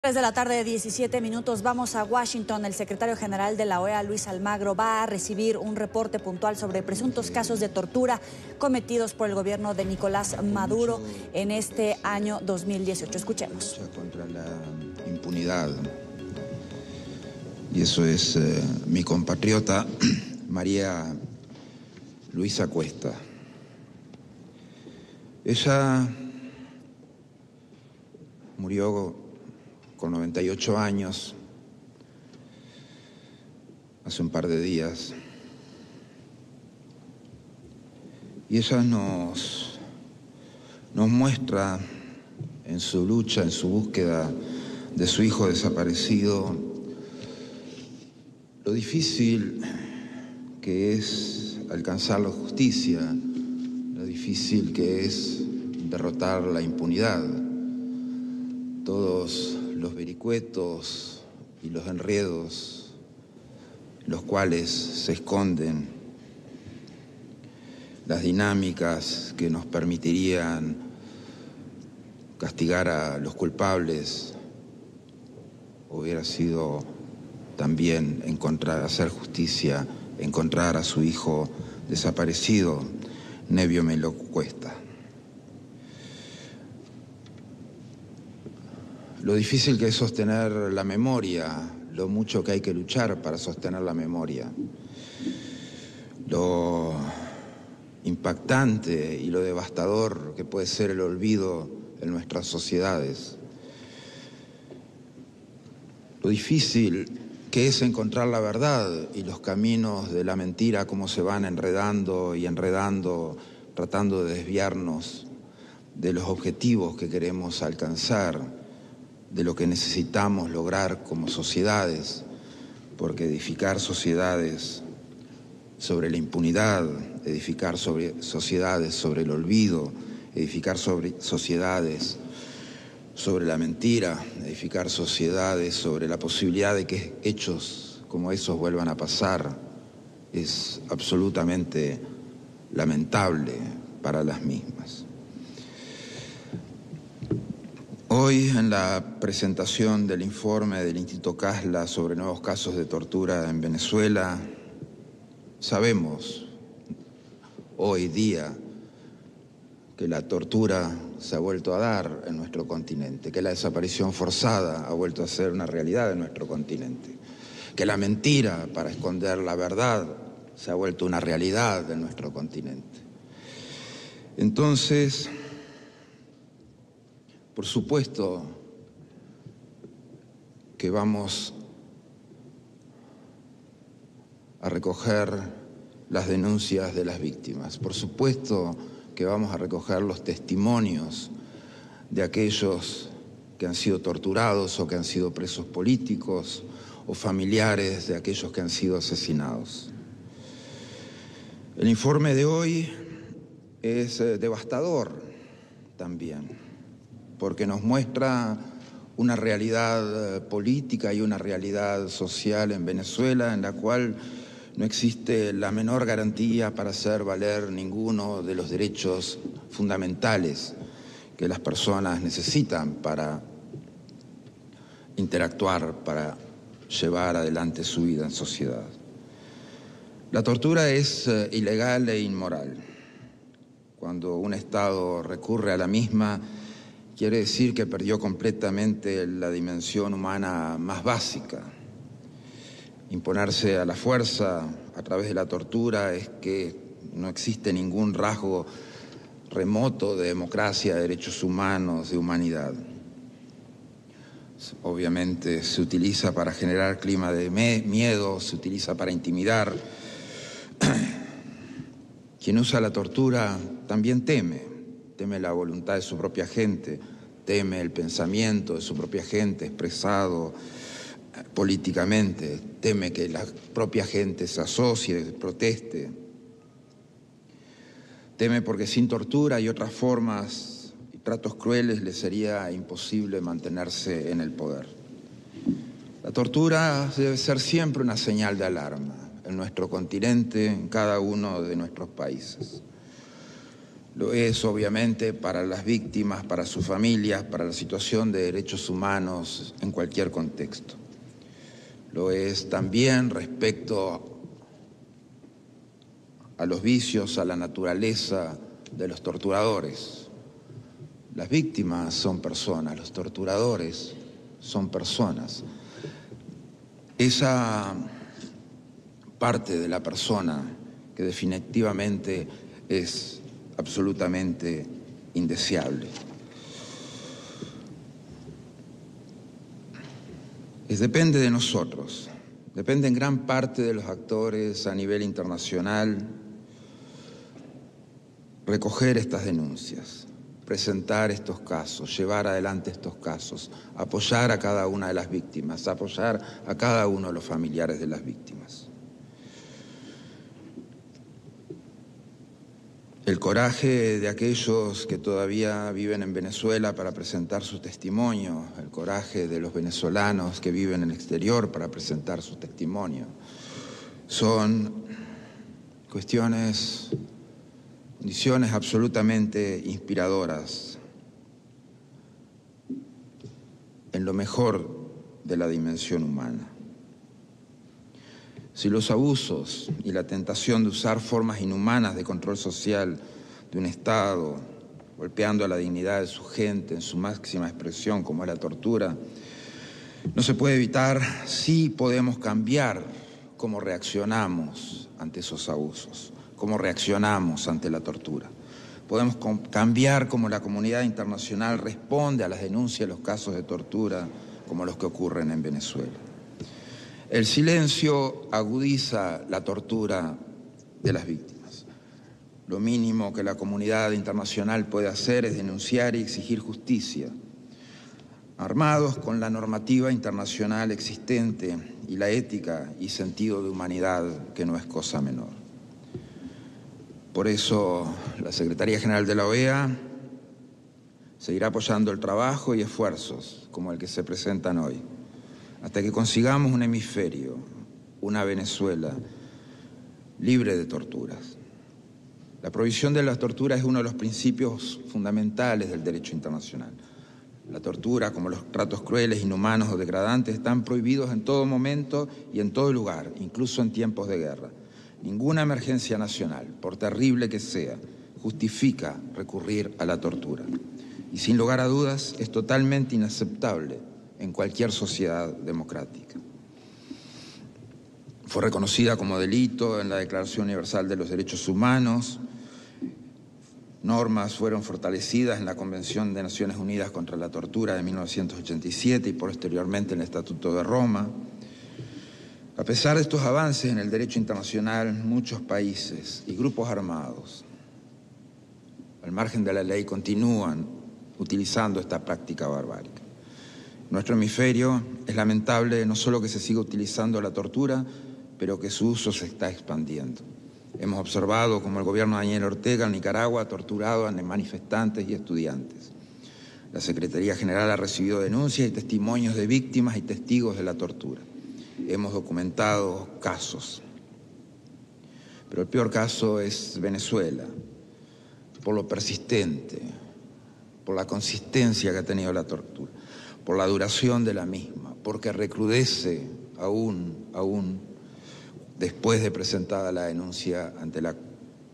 3 de la tarde, 17 minutos. Vamos a Washington. El secretario general de la OEA, Luis Almagro, va a recibir un reporte puntual sobre presuntos casos de tortura cometidos por el gobierno de Nicolás Maduro en este año 2018. Escuchemos. Contra la impunidad. Y eso es mi compatriota María Luisa Cuesta. Ella murió con 98 años, hace un par de días. Y ella nos muestra en su lucha, en su búsqueda de su hijo desaparecido, lo difícil que es alcanzar la justicia, lo difícil que es derrotar la impunidad. Todos los vericuetos y los enredos, los cuales se esconden, las dinámicas que nos permitirían castigar a los culpables, hubiera sido también hacer justicia, encontrar a su hijo desaparecido, Nevio Melo Cuesta. Lo difícil que es sostener la memoria, lo mucho que hay que luchar para sostener la memoria, lo impactante y lo devastador que puede ser el olvido en nuestras sociedades, lo difícil que es encontrar la verdad y los caminos de la mentira, cómo se van enredando y enredando, tratando de desviarnos de los objetivos que queremos alcanzar, de lo que necesitamos lograr como sociedades, porque edificar sociedades sobre la impunidad, edificar sociedades sobre el olvido, edificar sociedades sobre la mentira, edificar sociedades sobre la posibilidad de que hechos como esos vuelvan a pasar, es absolutamente lamentable para las mismas. Hoy, en la presentación del informe del Instituto Casla sobre nuevos casos de tortura en Venezuela, sabemos hoy día que la tortura se ha vuelto a dar en nuestro continente, que la desaparición forzada ha vuelto a ser una realidad en nuestro continente, que la mentira para esconder la verdad se ha vuelto una realidad en nuestro continente. Entonces, por supuesto que vamos a recoger las denuncias de las víctimas. Por supuesto que vamos a recoger los testimonios de aquellos que han sido torturados o que han sido presos políticos o familiares de aquellos que han sido asesinados. El informe de hoy es devastador también, porque nos muestra una realidad política y una realidad social en Venezuela en la cual no existe la menor garantía para hacer valer ninguno de los derechos fundamentales que las personas necesitan para interactuar, para llevar adelante su vida en sociedad. La tortura es ilegal e inmoral. Cuando un Estado recurre a la misma, quiere decir que perdió completamente la dimensión humana más básica. Imponerse a la fuerza a través de la tortura es que no existe ningún rasgo remoto de democracia, de derechos humanos, de humanidad. Obviamente se utiliza para generar clima de miedo, se utiliza para intimidar. Quien usa la tortura también teme la voluntad de su propia gente, teme el pensamiento de su propia gente expresado políticamente, teme que la propia gente se asocie, proteste, teme porque sin tortura y otras formas y tratos crueles le sería imposible mantenerse en el poder. La tortura debe ser siempre una señal de alarma en nuestro continente, en cada uno de nuestros países. Lo es, obviamente, para las víctimas, para sus familias, para la situación de derechos humanos en cualquier contexto. Lo es también respecto a los vicios, a la naturaleza de los torturadores. Las víctimas son personas, los torturadores son personas. Esa parte de la persona que definitivamente es absolutamente indeseable. Depende de nosotros, depende en gran parte de los actores a nivel internacional recoger estas denuncias, presentar estos casos, llevar adelante estos casos, apoyar a cada una de las víctimas, apoyar a cada uno de los familiares de las víctimas. El coraje de aquellos que todavía viven en Venezuela para presentar su testimonio, el coraje de los venezolanos que viven en el exterior para presentar su testimonio, son condiciones absolutamente inspiradoras en lo mejor de la dimensión humana. Si los abusos y la tentación de usar formas inhumanas de control social de un Estado, golpeando a la dignidad de su gente en su máxima expresión, como es la tortura, no se puede evitar, sí podemos cambiar cómo reaccionamos ante esos abusos, cómo reaccionamos ante la tortura. Podemos cambiar cómo la comunidad internacional responde a las denuncias de los casos de tortura como los que ocurren en Venezuela. El silencio agudiza la tortura de las víctimas. Lo mínimo que la comunidad internacional puede hacer es denunciar y exigir justicia, armados con la normativa internacional existente y la ética y sentido de humanidad, que no es cosa menor. Por eso, la Secretaría General de la OEA seguirá apoyando el trabajo y esfuerzos como el que se presentan hoy, hasta que consigamos un hemisferio, una Venezuela libre de torturas. La prohibición de las torturas es uno de los principios fundamentales del derecho internacional. La tortura, como los tratos crueles, inhumanos o degradantes, están prohibidos en todo momento y en todo lugar, incluso en tiempos de guerra. Ninguna emergencia nacional, por terrible que sea, justifica recurrir a la tortura. Y sin lugar a dudas, es totalmente inaceptable en cualquier sociedad democrática. Fue reconocida como delito en la Declaración Universal de los Derechos Humanos. Normas fueron fortalecidas en la Convención de Naciones Unidas contra la Tortura de 1987 y posteriormente en el Estatuto de Roma. A pesar de estos avances en el derecho internacional, muchos países y grupos armados, al margen de la ley, continúan utilizando esta práctica barbárica. En nuestro hemisferio es lamentable no solo que se siga utilizando la tortura, pero que su uso se está expandiendo. Hemos observado cómo el gobierno de Daniel Ortega en Nicaragua ha torturado a manifestantes y estudiantes. La Secretaría General ha recibido denuncias y testimonios de víctimas y testigos de la tortura. Hemos documentado casos, pero el peor caso es Venezuela, por lo persistente, por la consistencia que ha tenido la tortura, por la duración de la misma, porque recrudece aún después de presentada la denuncia ante la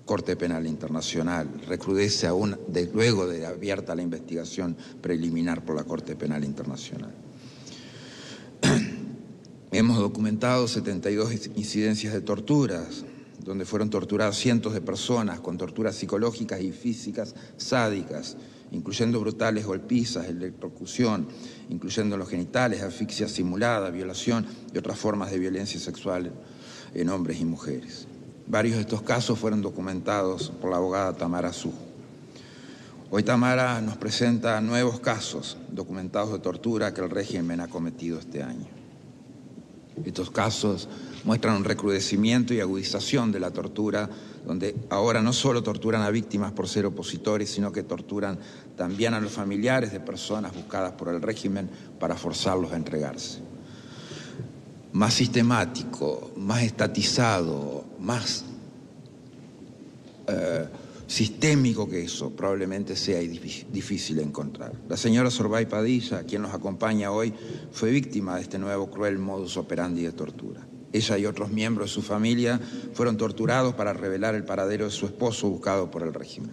Corte Penal Internacional, recrudece aún luego de abierta la investigación preliminar por la Corte Penal Internacional. Hemos documentado 72 incidencias de torturas, donde fueron torturadas cientos de personas con torturas psicológicas y físicas sádicas, incluyendo brutales golpizas, electrocución, incluyendo los genitales, asfixia simulada, violación y otras formas de violencia sexual en hombres y mujeres. Varios de estos casos fueron documentados por la abogada Tamara Sujo. Hoy Tamara nos presenta nuevos casos documentados de tortura que el régimen ha cometido este año. Estos casos muestran un recrudecimiento y agudización de la tortura, donde ahora no solo torturan a víctimas por ser opositores, sino que torturan también a los familiares de personas buscadas por el régimen para forzarlos a entregarse. Más sistemático, más estatizado, más sistémico que eso probablemente sea difícil de encontrar. La señora Sorbay Padilla, quien nos acompaña hoy, fue víctima de este nuevo cruel modus operandi de tortura. Ella y otros miembros de su familia fueron torturados para revelar el paradero de su esposo buscado por el régimen.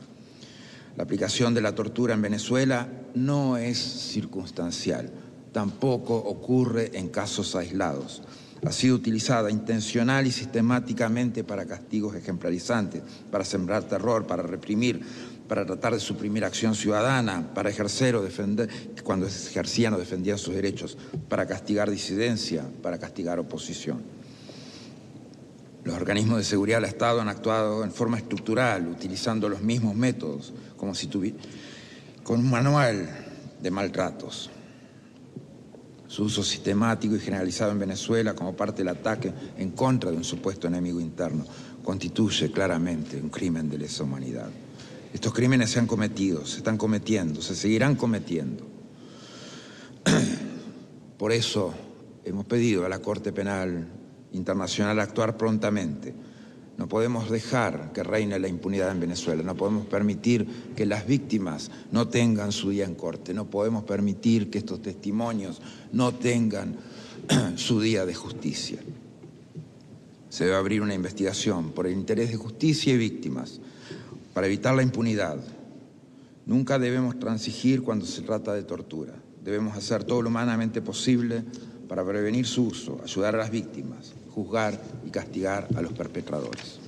La aplicación de la tortura en Venezuela no es circunstancial, tampoco ocurre en casos aislados. Ha sido utilizada intencional y sistemáticamente para castigos ejemplarizantes, para sembrar terror, para reprimir, para tratar de suprimir acción ciudadana, para ejercer o defender, cuando ejercían o defendían sus derechos, para castigar disidencia, para castigar oposición. Los organismos de seguridad del Estado han actuado en forma estructural, utilizando los mismos métodos, como si con un manual de maltratos. Su uso sistemático y generalizado en Venezuela como parte del ataque en contra de un supuesto enemigo interno constituye claramente un crimen de lesa humanidad. Estos crímenes se han cometido, se están cometiendo, se seguirán cometiendo. Por eso hemos pedido a la Corte Penal Internacional actuar prontamente. No podemos dejar que reine la impunidad en Venezuela, no podemos permitir que las víctimas no tengan su día en corte, no podemos permitir que estos testimonios no tengan su día de justicia. Se debe abrir una investigación por el interés de justicia y víctimas, para evitar la impunidad. Nunca debemos transigir cuando se trata de tortura. Debemos hacer todo lo humanamente posible para prevenir su uso, ayudar a las víctimas, juzgar y castigar a los perpetradores.